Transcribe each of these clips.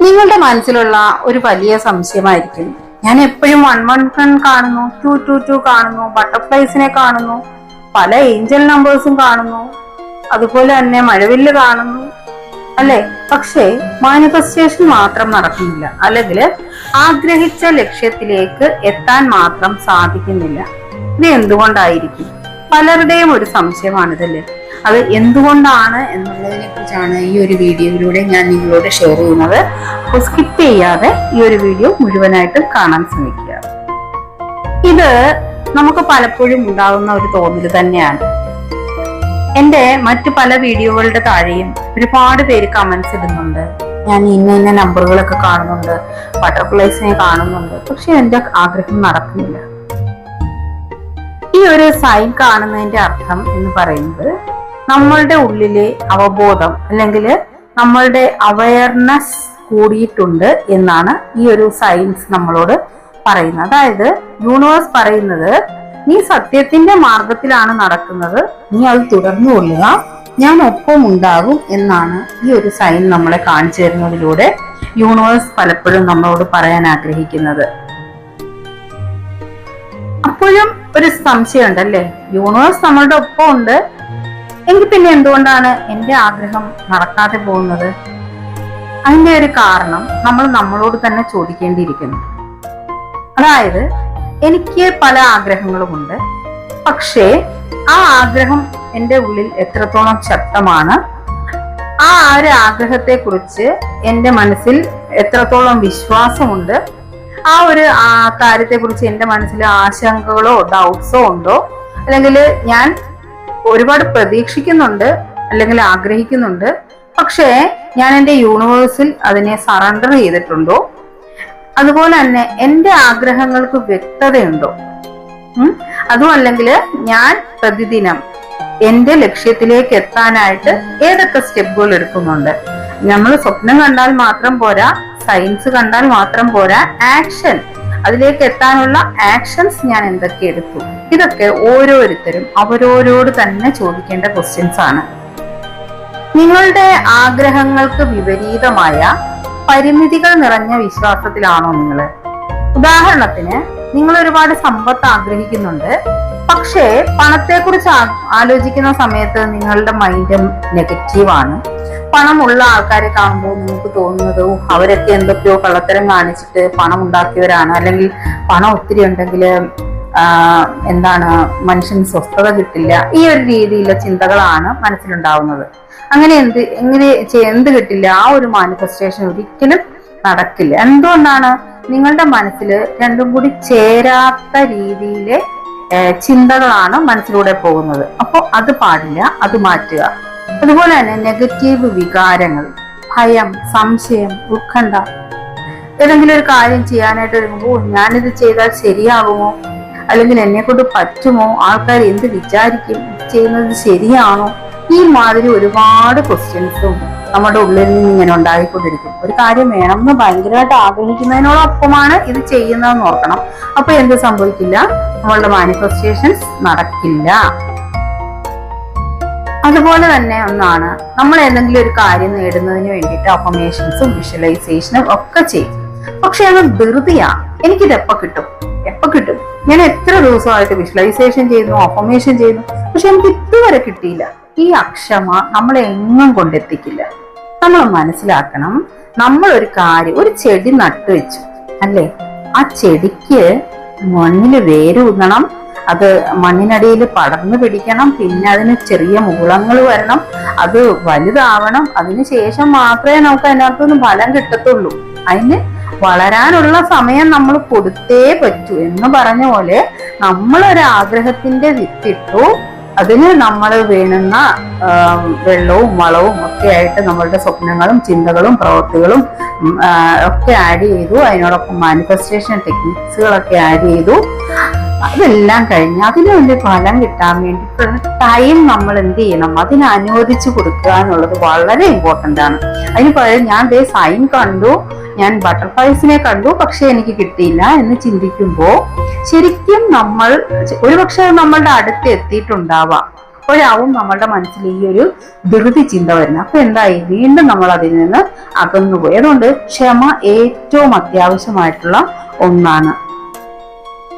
നിങ്ങളുടെ മനസ്സിലുള്ള ഒരു വലിയ സംശയമായിരിക്കും, ഞാൻ എപ്പോഴും 111 കാണുന്നു, 222 കാണുന്നു, ബട്ടർഫ്ലൈസിനെ കാണുന്നു, പല ഏഞ്ചൽ നമ്പേഴ്സും കാണുന്നു, അതുപോലെ തന്നെ മഴവില്ല് കാണുന്നു അല്ലെ. പക്ഷേ മാനിഫെസ്റ്റേഷൻ മാത്രം നടക്കുന്നില്ല, അല്ലെങ്കിൽ ആഗ്രഹിച്ച ലക്ഷ്യത്തിലേക്ക് എത്താൻ മാത്രം സാധിക്കുന്നില്ല. ഇത് എന്തുകൊണ്ടായിരിക്കും? പലരുടെയും ഒരു സംശയമാണിതല്ലേ. അത് എന്തുകൊണ്ടാണ് എന്നുള്ളതിനെ കുറിച്ചാണ് ഈ ഒരു വീഡിയോയിലൂടെ ഞാൻ നിങ്ങളോട് ഷെയർ ചെയ്യുന്നത്. അപ്പോൾ സ്കിപ്പ് ചെയ്യാതെ ഈ ഒരു വീഡിയോ മുഴുവനായിട്ട് കാണാൻ ശ്രമിക്കുക. ഇത് നമുക്ക് പലപ്പോഴും ഉണ്ടാകുന്ന ഒരു തോന്നൽ തന്നെയാണ്. എന്റെ മറ്റു പല വീഡിയോകളുടെ താഴെയും ഒരുപാട് പേര് കമന്റ്സ് ഇടുന്നുണ്ട്, ഞാൻ ഇന്ന നമ്പറുകളൊക്കെ കാണുന്നുണ്ട്, ബട്ടർഫ്ലൈസിനെ കാണുന്നുണ്ട്, പക്ഷെ എന്റെ ആഗ്രഹം നടക്കുന്നില്ല. ഈ ഒരു സൈൻ കാണുന്നതിന്റെ അർത്ഥം എന്ന് പറയുന്നത് നമ്മളുടെ ഉള്ളിലെ അവബോധം അല്ലെങ്കിൽ നമ്മളുടെ അവയർനെസ് കൂടിയിട്ടുണ്ട് എന്നാണ് ഈ ഒരു സയൻസ് നമ്മളോട് പറയുന്നത്. അതായത് യൂണിവേഴ്സ് പറയുന്നത്, നീ സത്യത്തിന്റെ മാർഗത്തിലാണ് നടക്കുന്നത്, നീ അത് തുടർന്നു കൊള്ളുക, ഞാൻ ഒപ്പം ഉണ്ടാകും എന്നാണ് ഈ ഒരു സൈൻ നമ്മളെ കാണിച്ചു തരുന്നതിലൂടെ യൂണിവേഴ്സ് പലപ്പോഴും നമ്മളോട് പറയാൻ ആഗ്രഹിക്കുന്നത്. അപ്പോഴും ഒരു സംശയം ഉണ്ടല്ലേ, യൂണിവേഴ്സ് നമ്മളുടെ ഒപ്പം ഉണ്ട്, എങ്കിൽ പിന്നെ എന്തുകൊണ്ടാണ് എന്റെ ആഗ്രഹം നടക്കാതെ പോകുന്നത്? അതിന്റെ ഒരു കാരണം നമ്മൾ നമ്മളോട് തന്നെ ചോദിക്കേണ്ടിയിരിക്കുന്നു. അതായത് എനിക്ക് പല ആഗ്രഹങ്ങളുമുണ്ട്, പക്ഷേ ആ ആഗ്രഹം എൻ്റെ ഉള്ളിൽ എത്രത്തോളം ശക്തമാണ്, ആ ഒരു ആഗ്രഹത്തെ കുറിച്ച് എൻ്റെ മനസ്സിൽ എത്രത്തോളം വിശ്വാസമുണ്ട്, ആ ഒരു കാര്യത്തെ കുറിച്ച് എൻ്റെ മനസ്സിൽ ആശങ്കകളോ ഡൗട്ട്സോ ഉണ്ടോ, അല്ലെങ്കിൽ ഞാൻ ഒരുപാട് പ്രതീക്ഷിക്കുന്നുണ്ട് അല്ലെങ്കിൽ ആഗ്രഹിക്കുന്നുണ്ട്, പക്ഷേ ഞാൻ എൻ്റെ യൂണിവേഴ്സിൽ അതിനെ സറണ്ടർ ചെയ്തിട്ടുണ്ടോ, അതുപോലെ തന്നെ എൻ്റെ ആഗ്രഹങ്ങൾക്ക് വ്യക്തതയുണ്ടോ, അതും അല്ലെങ്കിൽ ഞാൻ പ്രതിദിനം എൻ്റെ ലക്ഷ്യത്തിലേക്ക് എത്താനായിട്ട് ഏതൊക്കെ സ്റ്റെപ്പുകൾ എടുക്കുന്നുണ്ട്. നമ്മൾ സ്വപ്നം കണ്ടാൽ മാത്രം പോരാ, സയൻസ് കണ്ടാൽ മാത്രം പോരാ, ആക്ഷൻ, അതിലേക്ക് എത്താനുള്ള ആക്ഷൻസ് ഞാൻ എന്തൊക്കെ എടുത്തു, ഇതൊക്കെ ഓരോരുത്തരും അവരോരോട് തന്നെ ചോദിക്കേണ്ട ക്വസ്റ്റ്യൻസ് ആണ്. നിങ്ങളുടെ ആഗ്രഹങ്ങൾക്ക് വിപരീതമായ പരിമിതികൾ നിറഞ്ഞ വിശ്വാസത്തിലാണോ നിങ്ങൾ? ഉദാഹരണത്തിന്, നിങ്ങൾ ഒരുപാട് സമ്പത്ത് ആഗ്രഹിക്കുന്നുണ്ട്, പക്ഷേ പണത്തെക്കുറിച്ച് ആലോചിക്കുന്ന സമയത്ത് നിങ്ങളുടെ മൈൻഡ് നെഗറ്റീവാണ്. പണമുള്ള ആൾക്കാരെ കാണുമ്പോൾ നിങ്ങൾക്ക് തോന്നുന്നത് അവരൊക്കെ എന്തൊക്കെയോ കള്ളത്തരം കാണിച്ചിട്ട് പണം ഉണ്ടാക്കിയവരാണ്, അല്ലെങ്കിൽ പണം ഒത്തിരി ഉണ്ടെങ്കിൽ മനുഷ്യന് സ്വസ്ഥത കിട്ടില്ല, ഈ ഒരു രീതിയിലുള്ള ചിന്തകളാണ് മനസ്സിലുണ്ടാവുന്നത്. അങ്ങനെ എന്ത് കിട്ടില്ല, ആ ഒരു മാനിഫെസ്റ്റേഷൻ ഒരിക്കലും നടക്കില്ല. എന്തുകൊണ്ടാണ്? നിങ്ങളുടെ മനസ്സിൽ രണ്ടും കൂടി ചേരാത്ത രീതിയിലെ ചിന്തകളാണ് മനസ്സിലൂടെ പോകുന്നത്. അപ്പോൾ അത് പാടില്ല, അത് മാറ്റുക. അതുപോലെ തന്നെ നെഗറ്റീവ് വികാരങ്ങൾ, ഭയം, സംശയം, ഉത്കണ്ഠ, ഏതെങ്കിലും ഒരു കാര്യം ചെയ്യാനായിട്ട് വരുമ്പോൾ ഞാനിത് ചെയ്താൽ ശരിയാകുമോ, അല്ലെങ്കിൽ എന്നെ കൊണ്ട് പറ്റുമോ, ആൾക്കാർ എന്ത് വിചാരിക്കും, ചെയ്യുന്നത് ശരിയാണോ, ഈ മാതിരി ഒരുപാട് ക്വസ്റ്റ്യൻസും നമ്മുടെ ഉള്ളിൽ നിന്ന് ഇങ്ങനെ ഉണ്ടായിക്കൊണ്ടിരിക്കും. ഒരു കാര്യം വേണമെന്ന് ഭയങ്കരമായിട്ട് ആഗ്രഹിക്കുന്നതിനോടൊപ്പമാണ് ഇത് ചെയ്യുന്നതെന്ന് ഓർക്കണം. അപ്പൊ എന്ത് സംഭവിക്കില്ല? നമ്മളുടെ മാനിഫെസ്റ്റേഷൻസ് നടക്കില്ല. അതുപോലെ തന്നെ ഒന്നാണ്, നമ്മൾ ഏതെങ്കിലും ഒരു കാര്യം നേടുന്നതിന് വേണ്ടിയിട്ട് അഫർമേഷൻസും വിഷ്വലൈസേഷനും ഒക്കെ ചെയ്യും. പക്ഷെ അത് ധൃതിയാ. എനിക്കിത് എപ്പോ കിട്ടും? ഞാൻ എത്ര ദിവസമായിട്ട് വിഷ്വലൈസേഷൻ ചെയ്യുന്നു, അഫർമേഷൻ ചെയ്യുന്നു, പക്ഷെ എനിക്ക് ഇതുവരെ കിട്ടിയില്ല. ഈ അക്ഷമ നമ്മളെ എങ്ങും കൊണ്ടെത്തിക്കില്ല. നമ്മൾ മനസ്സിലാക്കണം, നമ്മൾ ഒരു ചെടി നട്ടുവെച്ചു അല്ലേ, ആ ചെടിക്ക് മണ്ണില് വേരൂന്നണം, അത് മണ്ണിനടിയിൽ പടർന്നു പിടിക്കണം, പിന്നെ അതിന് ചെറിയ മൂളങ്ങൾ വരണം, അത് വലുതാവണം, അതിനുശേഷം മാത്രമേ നമുക്ക് അതിനകത്തുനിന്ന് ഫലം കിട്ടത്തുള്ളൂ. അതിന് വളരാനുള്ള സമയം നമ്മൾ കൊടുത്തേ പറ്റൂ എന്ന് പറഞ്ഞ പോലെ നമ്മളൊരു ആഗ്രഹത്തിന്റെ വിത്തിട്ടു, അതിന് നമ്മൾ വേണ്ടുന്ന വെള്ളവും വളവും ഒക്കെ ആയിട്ട് നമ്മളുടെ സ്വപ്നങ്ങളും ചിന്തകളും പ്രവൃത്തികളും ഒക്കെ ആഡ് ചെയ്തു, അതിനോടൊപ്പം മാനിഫെസ്റ്റേഷൻ ടെക്നിക്സുകളൊക്കെ ആഡ് ചെയ്തു. അതെല്ലാം കഴിഞ്ഞ് അതിന് വേണ്ടി ഫലം കിട്ടാൻ വേണ്ടി ടൈം നമ്മൾ എന്ത് ചെയ്യണം? അതിന് അനുവദിച്ചു കൊടുക്കുക എന്നുള്ളത് വളരെ ഇമ്പോർട്ടന്റ് ആണ്. അതിന് പകരം ഞാൻ സൈൻ കണ്ടു, ഞാൻ ബട്ടർഫ്ലൈസിനെ കണ്ടു, പക്ഷെ എനിക്ക് കിട്ടിയില്ല എന്ന് ചിന്തിക്കുമ്പോൾ ശരിക്കും നമ്മൾ ഒരുപക്ഷെ നമ്മളുടെ അടുത്ത് എത്തിയിട്ടുണ്ടാവാം, അപ്പോഴാവും നമ്മളുടെ മനസ്സിൽ ഈ ഒരു ധൃതി ചിന്ത വരുന്നത്. അപ്പൊ എന്തായി, വീണ്ടും നമ്മൾ അതിൽ നിന്ന് അകന്നുപോയി. അതുകൊണ്ട് ക്ഷമ ഏറ്റവും അത്യാവശ്യമായിട്ടുള്ള ഒന്നാണ്.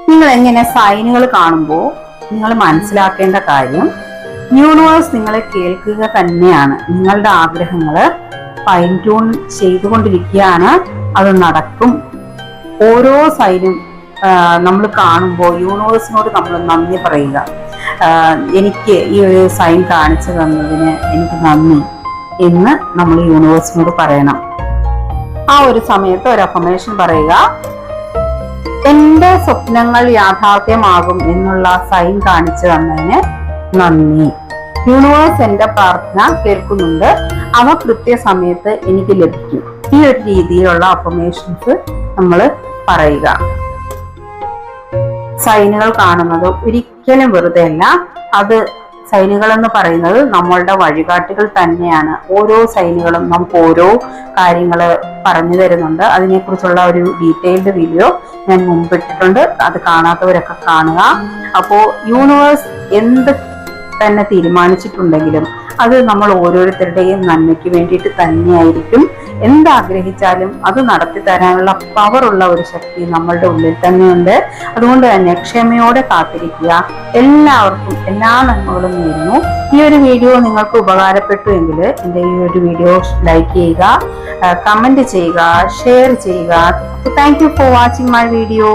നിങ്ങൾ എങ്ങനെ സൈനുകൾ കാണുമ്പോൾ നിങ്ങൾ മനസ്സിലാക്കേണ്ട കാര്യം, യൂണിവേഴ്സ് നിങ്ങളെ കേൾക്കുക തന്നെയാണ്. നിങ്ങളുടെ ആഗ്രഹങ്ങള് ഫൈൻ ട്യൂൺ ചെയ്തുകൊണ്ടിരിക്കുകയാണ്. അത് നടക്കും. ഓരോ സൈനും നമ്മൾ കാണുമ്പോൾ യൂണിവേഴ്സിനോട് നമ്മൾ നന്ദി പറയുക. എനിക്ക് ഈ ഒരു സൈൻ കാണിച്ചു തന്നതിന് എനിക്ക് നന്ദി എന്ന് നമ്മൾ യൂണിവേഴ്സിനോട് പറയണം. ആ ഒരു സമയത്ത് ഒരു അഫർമേഷൻ പറയുക, എന്റെ സ്വപ്നങ്ങൾ യാഥാർത്ഥ്യമാകും എന്നുള്ള സൈൻ കാണിച്ചു തന്നതിന് നന്ദി. യൂണിവേഴ്സ് എന്റെ പ്രാർത്ഥന കേൾക്കുന്നുണ്ട്, അവ കൃത്യസമയത്ത് എനിക്ക് ലഭിക്കും. ഈ ഒരു രീതിയിലുള്ള അഫർമേഷൻസ് നമ്മൾ പറയുക. സൈനുകൾ കാണുന്നത് ഒരിക്കലും വെറുതെ അല്ല. അത് സൈനുകൾ എന്ന് പറയുന്നത് നമ്മളുടെ വഴികാട്ടികൾ തന്നെയാണ്. ഓരോ സൈനുകളും നമുക്ക് ഓരോ കാര്യങ്ങൾ പറഞ്ഞു തരുന്നുണ്ട്. അതിനെക്കുറിച്ചുള്ള ഒരു ഡീറ്റെയിൽഡ് വീഡിയോ ഞാൻ മുമ്പിട്ടിട്ടുണ്ട്. അത് കാണാത്തവരൊക്കെ കാണുക. അപ്പോൾ യൂണിവേഴ്സ് എന്ത് തന്നെ തീരുമാനിച്ചിട്ടുണ്ടെങ്കിലും അത് നമ്മൾ ഓരോരുത്തരുടെയും നന്മയ്ക്ക് വേണ്ടിയിട്ട് തന്നെയായിരിക്കും. എന്താഗ്രഹിച്ചാലും അത് നടത്തി തരാനുള്ള പവറുള്ള ഒരു ശക്തി നമ്മളുടെ ഉള്ളിൽ തന്നെയുണ്ട്. അതുകൊണ്ട് തന്നെ ക്ഷമയോടെ കാത്തിരിക്കുക. എല്ലാവർക്കും എല്ലാ നന്മകളും നേരുന്നു. ഈ ഒരു വീഡിയോ നിങ്ങൾക്ക് ഉപകാരപ്പെട്ടു എങ്കിൽ എൻ്റെ ഈ ഒരു വീഡിയോ ലൈക്ക് ചെയ്യുക, കമന്റ് ചെയ്യുക, ഷെയർ ചെയ്യുക. Thank you for watching my video.